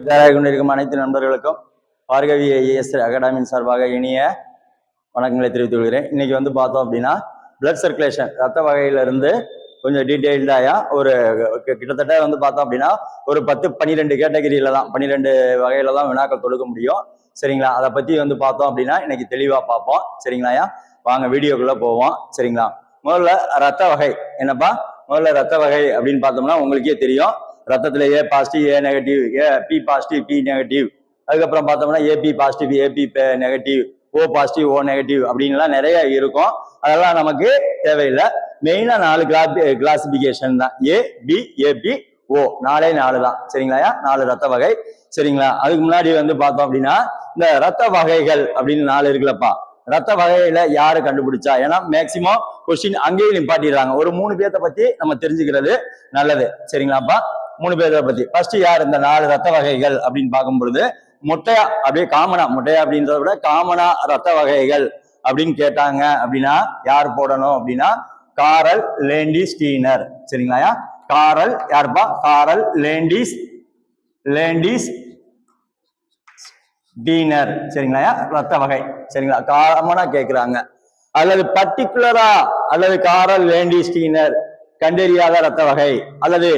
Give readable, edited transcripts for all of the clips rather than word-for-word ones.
தயாராக கொண்டிருக்கும் அனைத்து நண்பர்களுக்கும் பார்கவி ஐஏஎஸ் அகாடமியின் சார்பாக இனிய வணக்கங்களை தெரிவித்துக் கொள்கிறேன். இன்னைக்கு வந்து பார்த்தோம் அப்படின்னா பிளட் சர்க்குலேஷன் ரத்த வகையிலிருந்து கொஞ்சம் டீட்டெயில்டாக ஒரு கிட்டத்தட்ட வந்து பார்த்தோம் அப்படின்னா ஒரு 10-12 கேட்டகரியில தான் 12 வகையில தான் வினாக்கள் தொடுக்க முடியும். சரிங்களா? அதை பத்தி வந்து பார்த்தோம் அப்படின்னா இன்னைக்கு தெளிவா பார்ப்போம். சரிங்களாயா? வாங்க வீடியோக்குள்ள போவோம். சரிங்களா? முதல்ல ரத்த வகை என்னப்பா? முதல்ல ரத்த வகை அப்படின்னு பார்த்தோம்னா உங்களுக்கே தெரியும். ரத்தத்துல A positive A negative, B positive B negative, அதுக்கப்புறம் பார்த்தோம்னா AB positive AB negative, O positive O negative அப்படின்லாம் நிறைய இருக்கும். அதெல்லாம் நமக்கு தேவையில்லை. மெயினா 4 கிளாசிபிகேஷன் தான், ஏ பி ஏபி ஓ, 4 தான். சரிங்களா? 4 ரத்த வகை. சரிங்களா? அதுக்கு முன்னாடி வந்து பார்த்தோம் அப்படின்னா இந்த ரத்த வகைகள் அப்படின்னு 4 இருக்குல்லப்பா, ரத்த வகையில யாரு கண்டுபிடிச்சா? ஏன்னா மேக்சிமம் கொஸ்டின் அங்கேயும் நிப்பாட்டிடுறாங்க. ஒரு 3 பேர்த்த பத்தி நம்ம தெரிஞ்சுக்கிறது நல்லது. சரிங்களாப்பா? 3 பேரை பத்தி ஃபர்ஸ்ட் யார் இந்த 4 ரத்த வகைகள் அப்படின்னு பார்க்கும் பொழுது மொட்டையா அப்படியே காமனா, மொட்டையா அப்படின்றத விட காமனா ரத்த வகைகள் அப்படின்னு கேட்டாங்க அப்படின்னா யார் போடணும் அப்படின்னா காரல் லேண்டிஸ் ஸ்டீனர். சரிங்களா? காரல் யாருப்பா? காரல் லேண்டிஸ் ஸ்டீனர். சரிங்களா? ரத்த வகை. சரிங்களா? காமனா கேட்கிறாங்க. அல்லது பர்டிகுலரா அல்லது காரல் லேண்டிஸ் ஸ்டீனர் கண்டறியாத ரத்த வகை அல்லது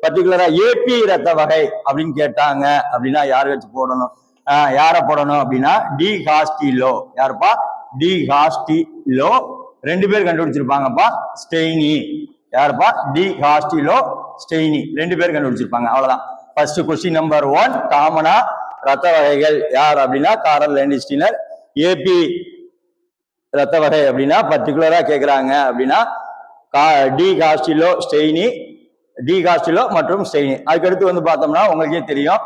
பர்டிகுலரா ஏபி ரத்த வகை அப்படின்னு கேட்டாங்க அப்படின்னா யார் வச்சு போடணும்? யார போடணும் அப்படின்னா டி ஹாஸ்டிலோ. யாருப்பா? டி ஹாஸ்டிலோ. 2 பேர் கண்டுபிடிச்சிருப்பாங்கப்பா. ஸ்டெய்னி. யாருப்பா? டி ஹாஸ்டிலோ ஸ்டெய்னி. 2 பேர் கண்டுபிடிச்சிருப்பாங்க. அவ்வளவுதான். ஃபர்ஸ்ட் கொஸ்டின் நம்பர் 1 காமனா ரத்த வகைகள் யார் அப்படின்னா காரல் லேண்டிஸ் ஸ்டீனர். ஏபி ரத்த வகை அப்படின்னா பர்டிகுலரா கேட்கிறாங்க அப்படின்னா டி ஹாஸ்டிலோ ஸ்டெய்னி, டி ஹாஸ்டிலோ மற்றும் ஸ்டெய்னி. அதுக்கடுத்து வந்து பார்த்தோம்னா உங்களுக்கே தெரியும்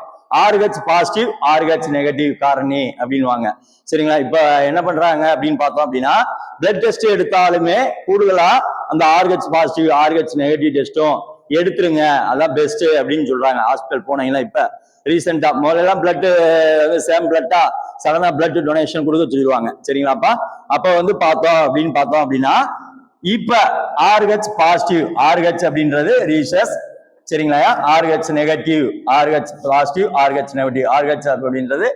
RH பாசிட்டிவ் RH நெகட்டிவ் காரணி அப்படின்வாங்க. சரிங்களா? இப்ப என்ன பண்றாங்க அப்படின்னு பார்த்தோம் அப்படின்னா பிளட் டெஸ்ட் எடுத்தாலுமே கூடுதலா அந்த RH பாசிட்டிவ் RH நெகட்டிவ் டெஸ்ட்டும் எடுத்துருங்க, அதான் பெஸ்ட் அப்படின்னு சொல்றாங்க. ஹாஸ்பிட்டல் போனீங்கன்னா இப்ப ரீசெண்டா முதல்ல பிளட் சேம் பிளட்டா சடனா பிளட் டொனேஷன் கொடுக்க சொல்லிடுவாங்க. சரிங்களாப்பா? அப்ப வந்து பார்த்தோம் அப்படின்னா இப்ப RH பாசிட்டிவ் RH அப்படின்றது ரீசஸ். சரிங்களா? RH negative RH positive RH negative RH அப்படின்றது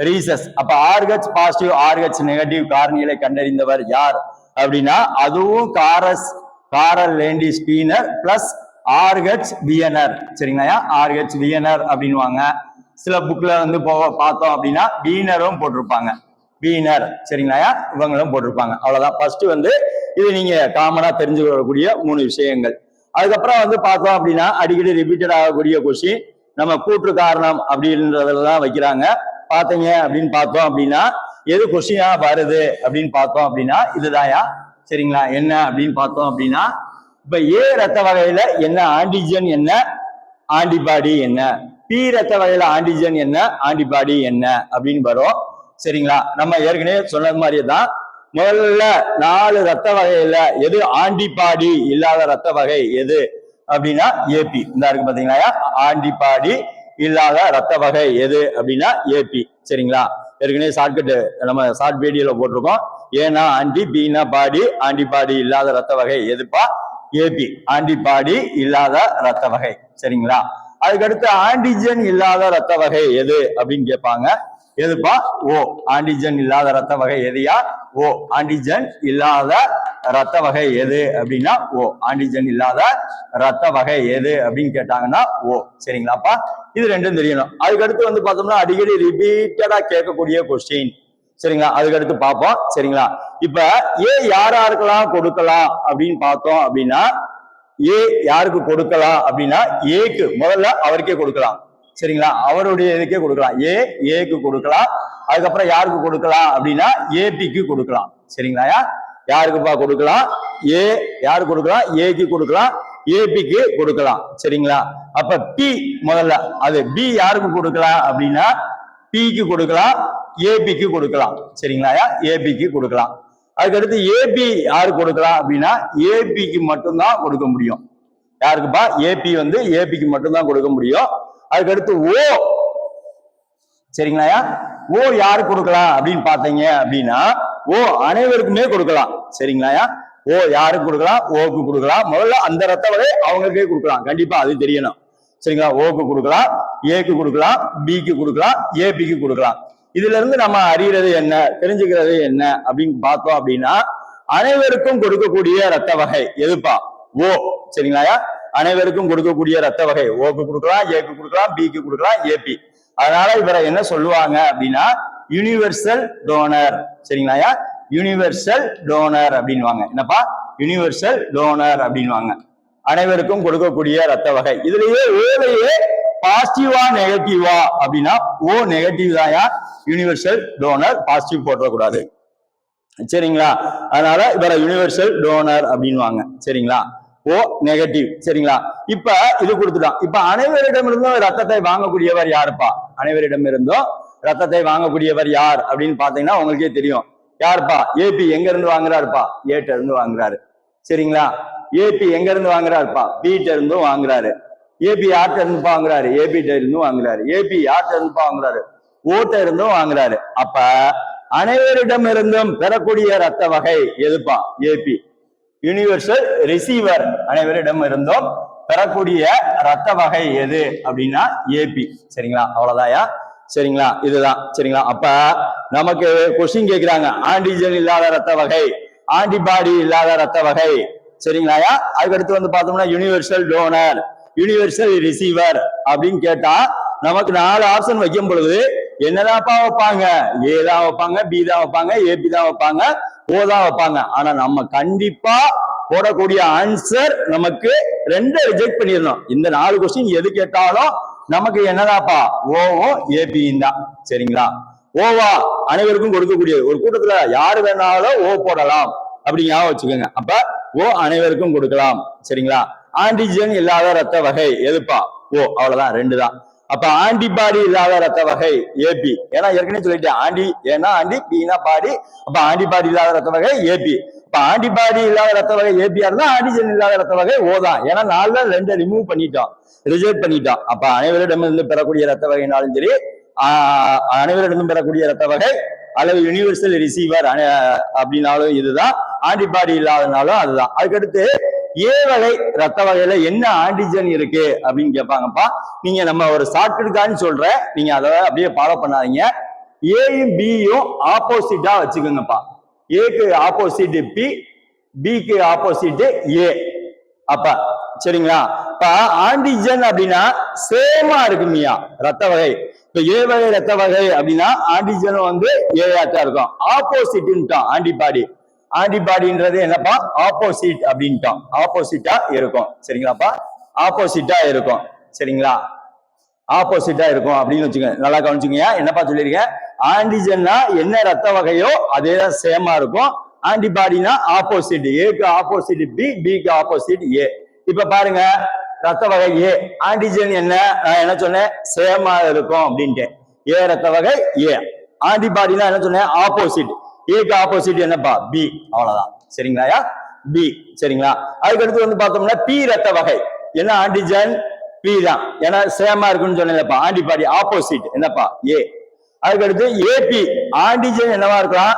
ரீசஸ். அப்ப RH பாசிட்டிவ் RH நெகட்டிவ் காரணிகளை கண்டறிந்தவர் யார் அப்படின்னா அதுவும் காரல் லேண்டிஸ் ஸ்டீனர் பிளஸ் RH வியனர். சரிங்களா? RH வியனர் அப்படின்வாங்க. சில புக்ல வந்து பார்த்தோம் அப்படின்னா வீனரும் போட்டிருப்பாங்க. வீனர். சரிங்களா? இவங்களும் போட்டிருப்பாங்க. அவ்வளவுதான். ஃபர்ஸ்ட் வந்து இது நீங்க காமனா தெரிஞ்சு கொள்ளக்கூடிய 3 விஷயங்கள். அதுக்கப்புறம் வந்து பார்த்தோம் அப்படின்னா அடிக்கடி ரிப்பீட்டட் ஆகக்கூடிய கொஸ்டின் நம்ம கூற்று காரணம் அப்படின்றதெல்லாம் வைக்கிறாங்க. பாத்தீங்க அப்படின்னு பார்த்தோம் அப்படின்னா எது கொஸ்டினா வருது அப்படின்னு பார்த்தோம் அப்படின்னா இதுதாயா. சரிங்களா? என்ன அப்படின்னு பார்த்தோம் அப்படின்னா இப்ப ஏ ரத்த வகையில என்ன ஆன்டிஜன் என்ன ஆன்டிபாடி என்ன, பி ரத்த வகையில ஆன்டிஜன் என்ன ஆன்டிபாடி என்ன அப்படின்னு வரும். சரிங்களா? நம்ம ஏற்கனவே சொன்ன மாதிரியே தான் முதல்ல 4 ரத்த வகையில எது ஆன்டிபாடி இல்லாத ரத்த வகை எது அப்படின்னா ஏபி. இந்த இருக்கு பாத்தீங்களா? ஆன்டிபாடி இல்லாத ரத்த வகை எது அப்படின்னா ஏபி. சரிங்களா? ஏற்கனவே ஷார்ட்கட் நம்ம ஷார்ட் வீடியோல போட்டிருக்கோம். ஏன்னா ஆன்டி, பின்னா பாடி, ஆன்டிபாடி இல்லாத ரத்த வகை எதுப்பா? ஏபி. ஆன்டிபாடி இல்லாத ரத்த வகை. சரிங்களா? அதுக்கடுத்து ஆன்டிஜன் இல்லாத ரத்த வகை எது அப்படின்னு கேட்பாங்க. எதுப்பா? ஓ. ஆன்டிஜன் இல்லாத ரத்த வகை எதையா? ஓ. ஆன்டிஜன் இல்லாத ரத்த வகை எது அப்படின்னா ஓ. ஆன்டிஜன் இல்லாத ரத்த வகை எது அப்படின்னு கேட்டாங்கன்னா ஓ. சரிங்களாப்பா? இது 2ம் தெரியணும். அதுக்கடுத்து வந்து பார்த்தோம்னா அடிக்கடி ரிப்பீட்டடா கேட்கக்கூடிய கொஸ்டின். சரிங்களா? அதுக்கடுத்து பார்ப்போம். சரிங்களா? இப்ப ஏ யாருக்கெல்லாம் கொடுக்கலாம் அப்படின்னு பார்த்தோம் அப்படின்னா ஏ யாருக்கு கொடுக்கலாம் அப்படின்னா ஏக்கு முதல்ல அவருக்கே கொடுக்கலாம். சரிங்களா? அவருடைய இதுக்கே கொடுக்கலாம். ஏக்கு கொடுக்கலாம். அதுக்கப்புறம் யாருக்கு கொடுக்கலாம் அப்படின்னா ஏபிக்கு கொடுக்கலாம். சரிங்களா? யாருக்குப்பா கொடுக்கலாம்? ஏ யாருக்கு கொடுக்கலாம்? ஏக்கு கொடுக்கலாம், ஏபிக்கு கொடுக்கலாம். சரிங்களா? அப்ப பி முதல்ல அது பி யாருக்கு கொடுக்கலாம் அப்படின்னா பிக்கு கொடுக்கலாம், ஏபிக்கு கொடுக்கலாம். சரிங்களா? ஏபிக்கு கொடுக்கலாம். அதுக்கடுத்து ஏபி யாருக்கு கொடுக்கலாம் அப்படின்னா ஏபிக்கு மட்டும்தான் கொடுக்க முடியும். யாருக்குப்பா? ஏபி வந்து ஏபிக்கு மட்டும்தான் கொடுக்க முடியும். அதுக்கடுத்து ஓ. சரிங்களா? ஓ யாருக்கு கொடுக்கலாம் அப்படின்னு பாத்தீங்க அப்படின்னா ஓ அனைவருக்குமே கொடுக்கலாம். சரிங்களா? ஓ யாருக்கு கொடுக்கலாம்? ஓக்கு கொடுக்கலாம். முதல்ல அந்த ரத்த வகை அவங்களுக்கே கொடுக்கலாம். கண்டிப்பா அது தெரியணும். சரிங்களா. ஓக்கு கொடுக்கலாம், ஏக்கு கொடுக்கலாம், பிக்கு கொடுக்கலாம், ஏபிக்கு கொடுக்கலாம். இதுல இருந்து நம்ம அறியறது என்ன, தெரிஞ்சுக்கிறது என்ன அப்படின்னு பார்த்தோம் அப்படின்னா, அனைவருக்கும் கொடுக்கக்கூடிய ரத்த வகை எதுப்பா? ஓ. சரிங்களா. அனைவருக்கும் கொடுக்கக்கூடிய ரத்த வகை ஓக்கு கொடுக்கலாம், ஏக்கு கொடுக்கலாம், பிக்கு கொடுக்கலாம், ஏபி. அதனால இவரை என்ன சொல்லுவாங்க அப்படின்னா யூனிவர்சல் டோனர். சரிங்களா. யூனிவர்சல் டோனர் அப்படின்வாங்க. என்னப்பா? யூனிவர்சல் டோனர் அப்படின்வாங்க. அனைவருக்கும் கொடுக்கக்கூடிய ரத்த வகை. இதுலயே ஓலையே பாசிட்டிவா நெகட்டிவா அப்படின்னா ஓ நெகட்டிவ் தாயா, யூனிவர்சல் டோனர், பாசிட்டிவ் போட்டக்கூடாது. சரிங்களா. அதனால இவரை யூனிவர்சல் டோனர் அப்படின்வாங்க. சரிங்களா. O negative. சரிங்களா. இப்ப இது கொடுத்துட்டோம். இப்ப அனைவரிடமிருந்தும் ரத்தத்தை வாங்கக்கூடியவர் யாருப்பா? அனைவரிடமிருந்தும் ரத்தத்தை வாங்கக்கூடியவர் யார் அப்படின்னு பாத்தீங்கன்னா உங்களுக்கே தெரியும். யாருப்பா? ஏபி. எங்க இருந்து வாங்குறாருப்பா? ஏட்ட இருந்து வாங்குறாரு. சரிங்களா. ஏபி எங்க இருந்து வாங்குறாருப்பா? பிட்ட இருந்து வாங்குறாரு. ஏபி யார்ட்ட இருந்து வாங்குறாரு? ஏபிட்ட இருந்து வாங்குறாரு. ஏபி யார்ட்ட இருந்து வாங்குறாரு? ஓட்ட இருந்தும் வாங்குறாரு. அப்ப அனைவரிடமிருந்தும் பெறக்கூடிய ரத்த வகை எதுப்பா? ஏபி. Universal receiver. அனைவரிடம் இருந்தும் பெறக்கூடிய ரத்த வகை எது அப்படின்னா ஏபி. சரிங்களா. அவ்வளவுதாயா. சரிங்களா. இதுதான். சரிங்களா. அப்ப நமக்கு கொஸ்டின் கேட்கிறாங்க, ஆன்டிஜன் இல்லாத ரத்த வகை, ஆன்டிபாடி இல்லாத ரத்த வகை. சரிங்களாயா. அதுக்கடுத்து வந்து பார்த்தோம்னா யூனிவர்சல் டோனர், யூனிவர்சல் ரிசீவர் அப்படின்னு கேட்டா நமக்கு 4 ஆப்ஷன் வைக்கும் பொழுது என்னதான்ப்பா வைப்பாங்க? ஏ தான் வைப்பாங்க, பி தான் வைப்பாங்க, ஏபி தான் வைப்பாங்க, ஓ தான் வைப்பாங்க. ஆனா நம்ம கண்டிப்பா போடக்கூடிய ஆன்சர் நமக்கு 2 ரிஜெக்ட் பண்ணிடணும். இந்த 4 கொஸ்டின் எது கேட்டாலும் நமக்கு என்னதாப்பா? ஓவும் ஏபியும் தான். சரிங்களா. ஓவா அனைவருக்கும் கொடுக்கக்கூடிய ஒரு கூட்டத்துல யாரு வேணாலும் ஓ போடலாம் அப்படி ஞாபகம் வச்சுக்கோங்க. அப்ப ஓ அனைவருக்கும் கொடுக்கலாம். சரிங்களா. ஆன்டிஜன் இல்லாத ரத்த வகை எதுப்பா? ஓ. அவ்வளவுதான். 2 தான். அப்ப ஆன்டிபாடி இல்லாத ரத்த வகை ஏபி. ஏன்னா ஏற்கனவே சொல்லிட்டேன் ஆண்டி, ஏன்னா ஆண்டி, பின்னா பாடி. அப்ப ஆன்டிபாடி இல்லாத ரத்த வகை ஏபி. இப்ப ஆன்டிபாடி இல்லாத ரத்த வகை ஏபியா இருந்தா ஆன்டிஜன் இல்லாத ரத்த வகை ஓ தான். ஏன்னா 4ல 2 ரிமூவ் பண்ணிட்டோம், ரிஜெக்ட் பண்ணிட்டோம். அப்ப அனைவரிடமிருந்து பெறக்கூடிய ரத்த வகைனாலும் சரி, அனைவரிடமும் பெறக்கூடிய ரத்த வகை அல்லது யூனிவர்சல் ரிசீவர் அப்படின்னாலும் இதுதான். ஆன்டிபாடி இல்லாதனாலும் அதுதான். அதுக்கடுத்து ஏ வகை ரத்த வகையில என்ன ஆன்டிஜன் இருக்கு அப்படின்னு கேட்பாங்கப்பா. நீங்க நம்ம ஒரு ஷார்ட்கட்கான்னு சொல்றேன், நீங்க அதை அப்படியே ஃபாலோ பண்ணாதீங்க. ஏயும் பியும் ஆப்போசிட்டா வச்சுக்கோங்கப்பா. ஏக்கு ஆப்போசிட் பி, பிக்கு ஆப்போசிட் ஏ. அப்ப சரிங்களா. இப்ப ஆன்டிஜன் அப்படின்னா சேமா இருக்குமியா ரத்த வகை. இப்ப ஏ வகை ரத்த வகை அப்படின்னா ஆன்டிஜன் வந்து ஏஆட்டா இருக்கும். ஆப்போசிட்ன்ட்டான் ஆன்டிபாடி. ஆன்டிபாடின்றது என்னப்பா? ஆப்போசிட் அப்படின்ட்டோம். ஆப்போசிட்டா இருக்கும். சரிங்களாப்பா. ஆப்போசிட்டா இருக்கும். சரிங்களா. ஆப்போசிட்டா இருக்கும் அப்படின்னு வச்சுக்கோங்க. நல்லா கவனிச்சுக்கங்க. என்னப்பா சொல்லியிருக்கேன்? ஆன்டிஜன்னா என்ன ரத்த வகையோ அதே தான் சேமா இருக்கும். ஆன்டிபாடினா ஆப்போசிட். ஏக்கு ஆப்போசிட் பி, பிக்கு ஆப்போசிட் ஏ. இப்ப பாருங்க, ரத்த வகை ஏ. ஆன்டிஜன் என்ன? நான் என்ன சொன்னேன்? சேமா இருக்கும் அப்படின்ட்டு. ஏ ரத்த வகை ஏ. ஆன்டிபாடினா என்ன சொன்னேன்? ஆப்போசிட். ஏக்கு ஆப்போசிட் என்னப்பா? பி. அவ்வளவுதான். சரிங்களா. பி. சரிங்களா. அதுக்கடுத்து வந்து பார்த்தோம்னா பி ரத்த வகை. என்ன ஆன்டிஜன்? பி தான். ஏன்னா சேமா இருக்குன்னு சொன்னேன்ப்பா. ஆன்டிபாடி ஆப்போசிட் என்னப்பா? ஏ. அதுக்கடுத்து ஏபி. ஆன்டிஜன் என்னவா இருக்கலாம்?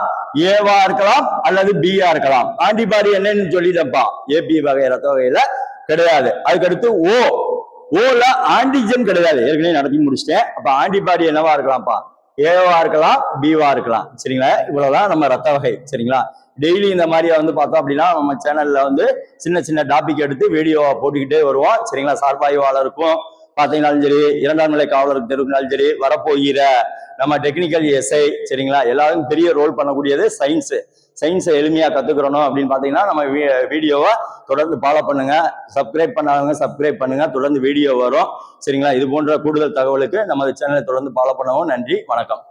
ஏவா இருக்கலாம் அல்லது பியா இருக்கலாம். ஆன்டிபாடி என்னன்னு சொல்லிட்டப்பா. ஏபி வகை ரத்த வகையில கிடையாது. அதுக்கடுத்து ஓ. ஓல ஆன்டிஜன் கிடையாது, ஏற்கனவே நடத்தி முடிச்சிட்டேன். அப்ப ஆன்டிபாடி என்னவா இருக்கலாம்ப்பா? ஏவா இருக்கலாம், பிவா இருக்கலாம். சரிங்களா. இவ்வளவுதான் நம்ம ரத்த வகை. சரிங்களா. டெய்லி இந்த மாதிரி வந்து பார்த்தோம் அப்படின்னா நம்ம சேனல்ல வந்து சின்ன சின்ன டாபிக் எடுத்து வீடியோவா போட்டுக்கிட்டே வருவோம். சரிங்களா. சார்பாய்வாளருக்கும் பாத்தீங்கன்னாலும் சரி, 2ஆம் நிலை காவலருக்கு தெரிவினாலும் சரி, வரப்போகிற நம்ம டெக்னிக்கல் எஸ்ஐ, சரிங்களா, எல்லாரும் பெரிய ரோல் பண்ணக்கூடியது சயின்ஸ். சயின்ஸை எளிமையா கத்துக்கிறணும் அப்படின்னு பாத்தீங்கன்னா நம்ம வீடியோவை தொடர்ந்து ஃபாலோ பண்ணுங்க. சப்ஸ்கிரைப் பண்ணாதவங்க சப்ஸ்கிரைப் பண்ணுங்க. தொடர்ந்து வீடியோ வரும். சரிங்களா. இது போன்ற கூடுதல் தகவலுக்கு நமது சேனலை தொடர்ந்து ஃபாலோ பண்ணவும். நன்றி, வணக்கம்.